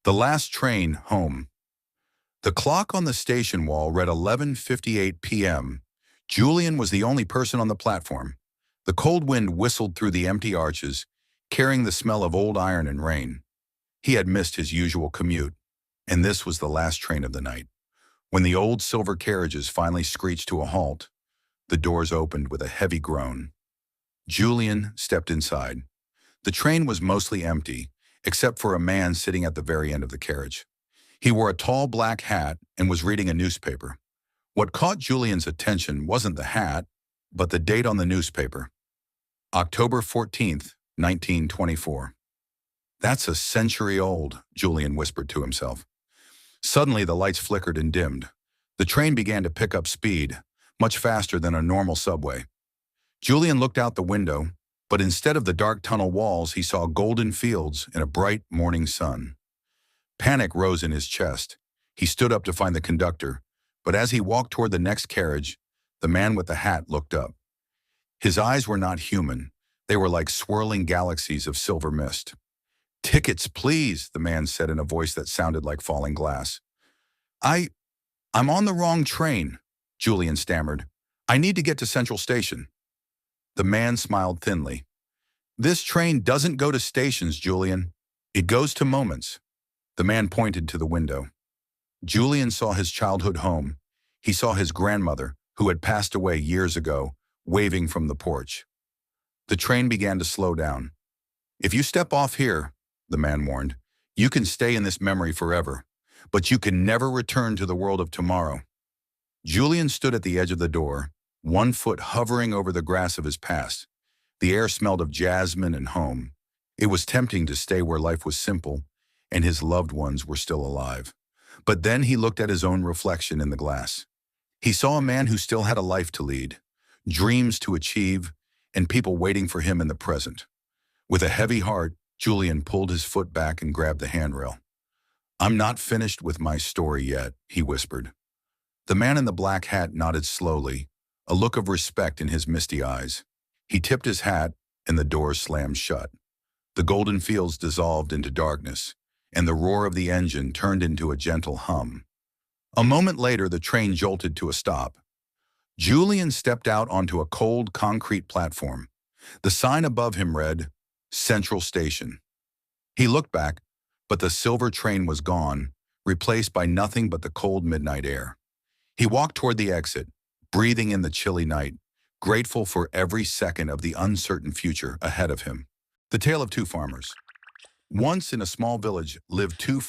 The last train home. The clock on the station wall read 11:58 p.m. Julian was the only person on the platform. The cold wind whistled through the empty arches, carrying the smell of old iron and rain. He had missed his usual commute, and this was the last train of the night. When the old silver carriages finally screeched to a halt, the doors opened with a heavy groan. Julian stepped inside. The train was mostly empty, except for a man sitting at the very end of the carriage. He wore a tall black hat and was reading a newspaper. What caught Julian's attention wasn't the hat, but the date on the newspaper. October 14th, 1924. That's a century old, Julian whispered to himself. Suddenly the lights flickered and dimmed. The train began to pick up speed, much faster than a normal subway. Julian looked out the window, but instead of the dark tunnel walls, he saw golden fields and a bright morning sun. Panic rose in his chest. He stood up to find the conductor, but as he walked toward the next carriage, the man with the hat looked up. His eyes were not human. They were like swirling galaxies of silver mist. "Tickets, please," the man said in a voice that sounded like falling glass. I'm on the wrong train," Julian stammered. "I need to get to Central Station." The man smiled thinly. "This train doesn't go to stations, Julian. It goes to moments." The man pointed to the window. Julian saw his childhood home. He saw his grandmother, who had passed away years ago, waving from the porch. The train began to slow down. "If you step off here," the man warned, "you can stay in this memory forever, but you can never return to the world of tomorrow." Julian stood at the edge of the door, one foot hovering over the grass of his past. The air smelled of jasmine and home. It was tempting to stay where life was simple and his loved ones were still alive. But then he looked at his own reflection in the glass. He saw a man who still had a life to lead, dreams to achieve, and people waiting for him in the present. With a heavy heart, Julian pulled his foot back and grabbed the handrail. "I'm not finished with my story yet," he whispered. The man in the black hat nodded slowly, a look of respect in his misty eyes. He tipped his hat, and the doors slammed shut. The golden fields dissolved into darkness, and the roar of the engine turned into a gentle hum. A moment later, the train jolted to a stop. Julian stepped out onto a cold concrete platform. The sign above him read, "Central Station." He looked back, but the silver train was gone, replaced by nothing but the cold midnight air. He walked toward the exit, breathing in the chilly night, grateful for every second of the uncertain future ahead of him. The Tale of Two Farmers. Once in a small village lived two